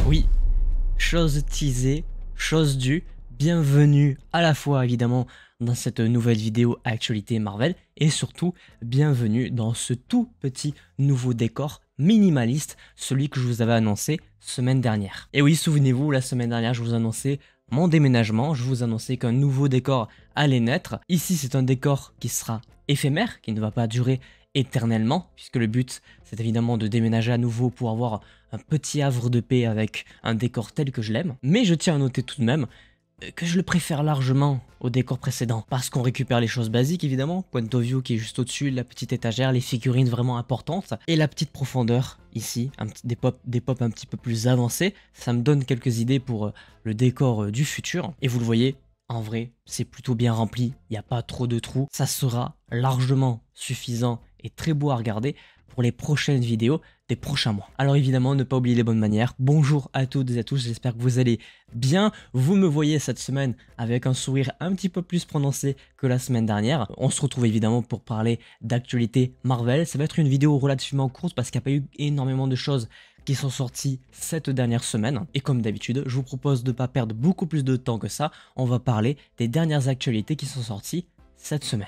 Oui, chose teasée, chose due, bienvenue à la fois évidemment dans cette nouvelle vidéo actualité Marvel et surtout bienvenue dans ce tout petit nouveau décor minimaliste, celui que je vous avais annoncé semaine dernière. Et oui, souvenez-vous, la semaine dernière je vous annonçais mon déménagement, je vous annonçais qu'un nouveau décor allait naître. Ici c'est un décor qui sera éphémère, qui ne va pas durer éternellement, puisque le but c'est évidemment de déménager à nouveau pour avoir un petit havre de paix avec un décor tel que je l'aime. Mais je tiens à noter tout de même que je le préfère largement au décor précédent, parce qu'on récupère les choses basiques évidemment, point of view qui est juste au-dessus, la petite étagère, les figurines vraiment importantes, et la petite profondeur ici, des pop un petit peu plus avancés. Ça me donne quelques idées pour le décor du futur, et vous le voyez, en vrai, c'est plutôt bien rempli, il n'y a pas trop de trous, ça sera largement suffisant et très beau à regarder pour les prochaines vidéos des prochains mois. Alors évidemment, ne pas oublier les bonnes manières. Bonjour à toutes et à tous, j'espère que vous allez bien. Vous me voyez cette semaine avec un sourire un petit peu plus prononcé que la semaine dernière. On se retrouve évidemment pour parler d'actualité Marvel. Ça va être une vidéo relativement courte parce qu'il n'y a pas eu énormément de choses qui sont sorties cette dernière semaine. Et comme d'habitude, je vous propose de ne pas perdre beaucoup plus de temps que ça. On va parler des dernières actualités qui sont sorties cette semaine.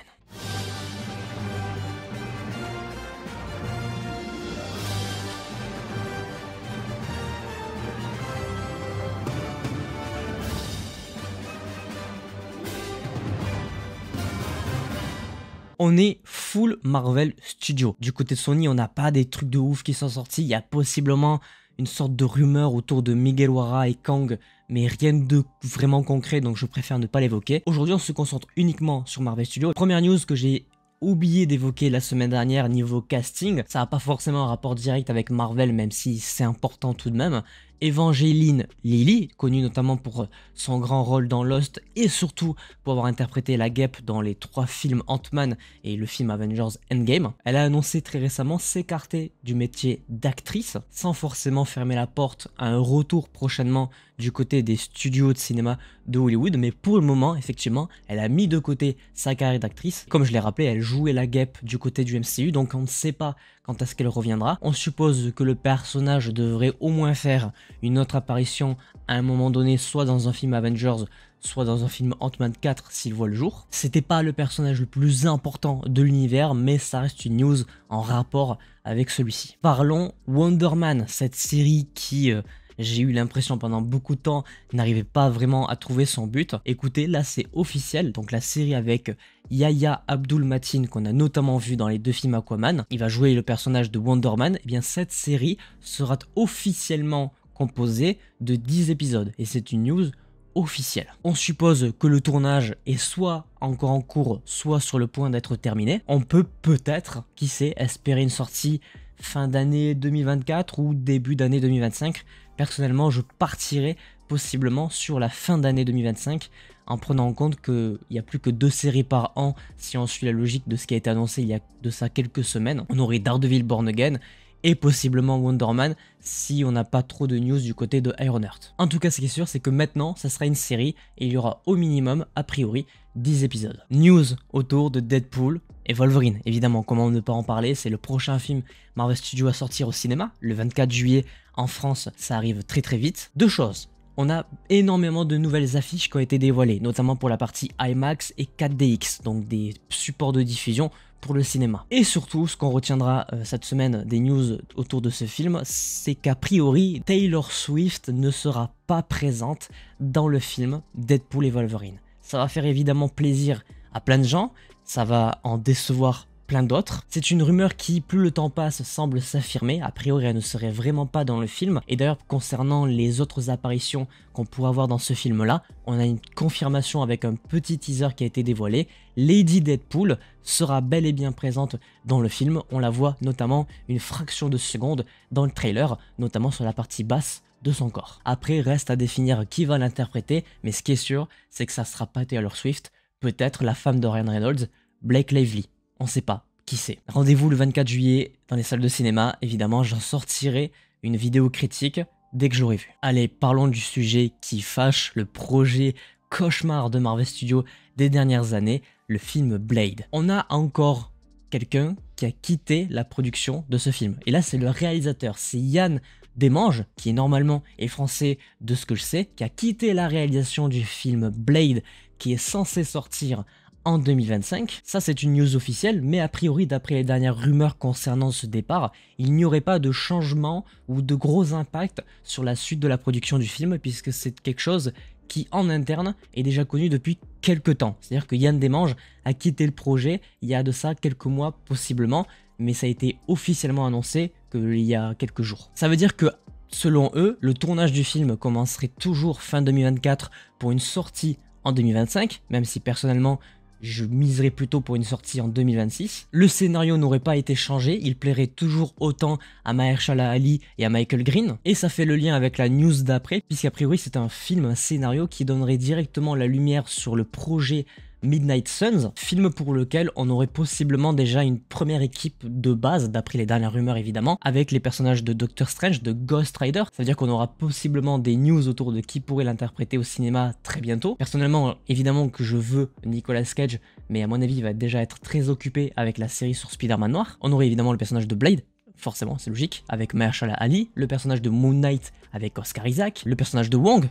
On est full Marvel Studio. Du côté de Sony, on n'a pas des trucs de ouf qui sont sortis. Il y a possiblement une sorte de rumeur autour de Miguel O'Hara et Kang, mais rien de vraiment concret, donc je préfère ne pas l'évoquer. Aujourd'hui, on se concentre uniquement sur Marvel Studio. Première news que j'ai oublié d'évoquer la semaine dernière niveau casting, ça n'a pas forcément un rapport direct avec Marvel, même si c'est important tout de même. Evangeline Lilly, connue notamment pour son grand rôle dans Lost et surtout pour avoir interprété la Guêpe dans les 3 films Ant-Man et le film Avengers Endgame. Elle a annoncé très récemment s'écarter du métier d'actrice sans forcément fermer la porte à un retour prochainement du côté des studios de cinéma de Hollywood, mais pour le moment, effectivement, elle a mis de côté sa carrière d'actrice. Comme je l'ai rappelé, elle jouait la Guêpe du côté du MCU, donc on ne sait pas quand est-ce qu'elle reviendra. On suppose que le personnage devrait au moins faire une autre apparition à un moment donné, soit dans un film Avengers, soit dans un film Ant-Man 4 s'il voit le jour. C'était pas le personnage le plus important de l'univers, mais ça reste une news en rapport avec celui-ci. Parlons Wonder Man, cette série qui... j'ai eu l'impression pendant beaucoup de temps n'arrivait pas vraiment à trouver son but. Écoutez, là c'est officiel, donc la série avec Yahya Abdul-Mateen qu'on a notamment vu dans les 2 films Aquaman, il va jouer le personnage de Wonder Man. Et bien cette série sera officiellement composée de 10 épisodes et c'est une news officielle. On suppose que le tournage est soit encore en cours, soit sur le point d'être terminé. On peut peut-être, qui sait, espérer une sortie fin d'année 2024 ou début d'année 2025. Personnellement, je partirai possiblement sur la fin d'année 2025 en prenant en compte qu'il n'y a plus que 2 séries par an si on suit la logique de ce qui a été annoncé il y a de ça quelques semaines. On aurait Daredevil Born Again et possiblement Wonder Man si on n'a pas trop de news du côté de Ironheart. En tout cas, ce qui est sûr, c'est que maintenant, ça sera une série et il y aura au minimum, a priori, 10 épisodes. News autour de Deadpool et Wolverine. Évidemment, comment ne pas en parler, c'est le prochain film Marvel Studios à sortir au cinéma, le 24 juillet en France, ça arrive très très vite. 2 choses. On a énormément de nouvelles affiches qui ont été dévoilées, notamment pour la partie IMAX et 4DX, donc des supports de diffusion pour le cinéma. Et surtout, ce qu'on retiendra cette semaine des news autour de ce film, c'est qu'a priori, Taylor Swift ne sera pas présente dans le film Deadpool et Wolverine. Ça va faire évidemment plaisir à plein de gens, ça va en décevoir plein d'autres. C'est une rumeur qui, plus le temps passe, semble s'affirmer. A priori, elle ne serait vraiment pas dans le film. Et d'ailleurs, concernant les autres apparitions qu'on pourrait avoir dans ce film-là, on a une confirmation avec un petit teaser qui a été dévoilé. Lady Deadpool sera bel et bien présente dans le film. On la voit notamment une fraction de seconde dans le trailer, notamment sur la partie basse de son corps. Après, reste à définir qui va l'interpréter, mais ce qui est sûr, c'est que ça sera pas Taylor Swift, peut-être la femme de Ryan Reynolds, Blake Lively. On sait pas qui c'est. Rendez-vous le 24 juillet dans les salles de cinéma. Évidemment, j'en sortirai une vidéo critique dès que j'aurai vu. Allez, parlons du sujet qui fâche, le projet cauchemar de Marvel Studios des dernières années, le film Blade. On a encore quelqu'un qui a quitté la production de ce film. Et là, c'est le réalisateur, c'est Ian Desmanges, qui normalement est français de ce que je sais, qui a quitté la réalisation du film Blade, qui est censé sortir en 2025. Ça, c'est une news officielle, mais a priori, d'après les dernières rumeurs concernant ce départ, il n'y aurait pas de changement ou de gros impact sur la suite de la production du film, puisque c'est quelque chose qui, en interne, est déjà connu depuis quelques temps. C'est-à-dire que Yann Desmanges a quitté le projet il y a de ça quelques mois possiblement, mais ça a été officiellement annoncé qu'il y a quelques jours. Ça veut dire que, selon eux, le tournage du film commencerait toujours fin 2024 pour une sortie en 2025, même si personnellement, je miserais plutôt pour une sortie en 2026. Le scénario n'aurait pas été changé, il plairait toujours autant à Mahershala Ali et à Michael Green. Et ça fait le lien avec la news d'après, puisqu'a priori c'est un film, un scénario qui donnerait directement la lumière sur le projet Midnight Suns, film pour lequel on aurait possiblement déjà une première équipe de base, d'après les dernières rumeurs évidemment, avec les personnages de Doctor Strange, de Ghost Rider. Ça veut dire qu'on aura possiblement des news autour de qui pourrait l'interpréter au cinéma très bientôt. Personnellement, évidemment que je veux Nicolas Cage, mais à mon avis il va déjà être très occupé avec la série sur Spider-Man noir. On aurait évidemment le personnage de Blade, forcément c'est logique, avec Mahershala Ali, le personnage de Moon Knight avec Oscar Isaac, le personnage de Wong,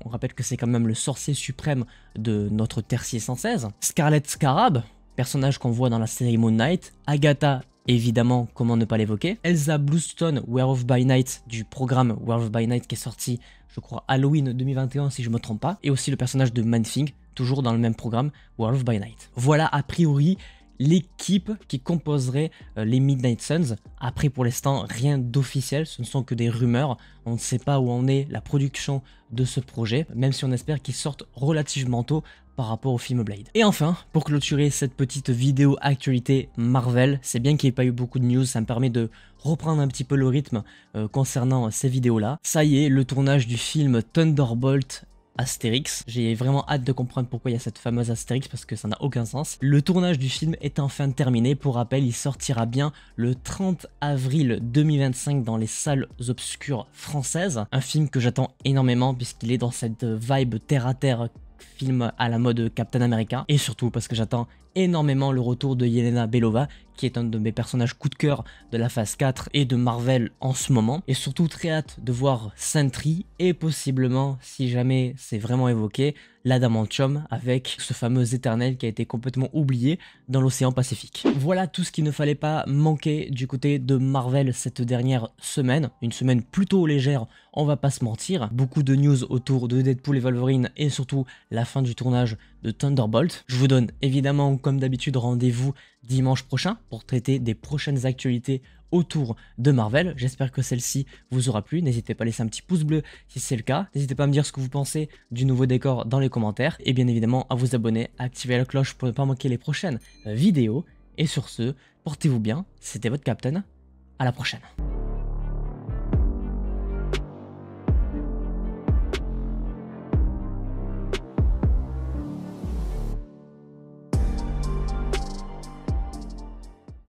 on rappelle que c'est quand même le sorcier suprême de notre Tertiaire 116, Scarlet Scarab, personnage qu'on voit dans la série Moon Knight, Agatha, évidemment, comment ne pas l'évoquer, Elsa Bluestone, Werewolf by Night, du programme Werewolf by Night qui est sorti, je crois, Halloween 2021 si je me trompe pas, et aussi le personnage de Man-Thing, toujours dans le même programme Werewolf by Night. Voilà a priori l'équipe qui composerait les Midnight Suns. Après, pour l'instant, rien d'officiel, ce ne sont que des rumeurs. On ne sait pas où en est la production de ce projet, même si on espère qu'il sorte relativement tôt par rapport au film Blade. Et enfin, pour clôturer cette petite vidéo actualité Marvel, c'est bien qu'il n'y ait pas eu beaucoup de news, ça me permet de reprendre un petit peu le rythme concernant ces vidéos-là. Ça y est, le tournage du film Thunderbolt Astérix. J'ai vraiment hâte de comprendre pourquoi il y a cette fameuse Astérix parce que ça n'a aucun sens. Le tournage du film est enfin terminé. Pour rappel, il sortira bien le 30 avril 2025 dans les salles obscures françaises. Un film que j'attends énormément puisqu'il est dans cette vibe terre à terre, film à la mode Captain America, et surtout parce que j'attends énormément le retour de Yelena Belova, qui est un de mes personnages coup de cœur de la phase 4 et de Marvel en ce moment, et surtout très hâte de voir Sentry et possiblement, si jamais c'est vraiment évoqué, l'Adamantium avec ce fameux éternel qui a été complètement oublié dans l'océan Pacifique. Voilà tout ce qu'il ne fallait pas manquer du côté de Marvel cette dernière semaine, une semaine plutôt légère, on va pas se mentir, beaucoup de news autour de Deadpool et Wolverine et surtout la fin du tournage de Thunderbolt. Je vous donne évidemment comme d'habitude rendez-vous dimanche prochain pour traiter des prochaines actualités autour de Marvel. J'espère que celle-ci vous aura plu. N'hésitez pas à laisser un petit pouce bleu si c'est le cas. N'hésitez pas à me dire ce que vous pensez du nouveau décor dans les commentaires. Et bien évidemment à vous abonner, à activer la cloche pour ne pas manquer les prochaines vidéos. Et sur ce, portez-vous bien. C'était votre Captain. À la prochaine.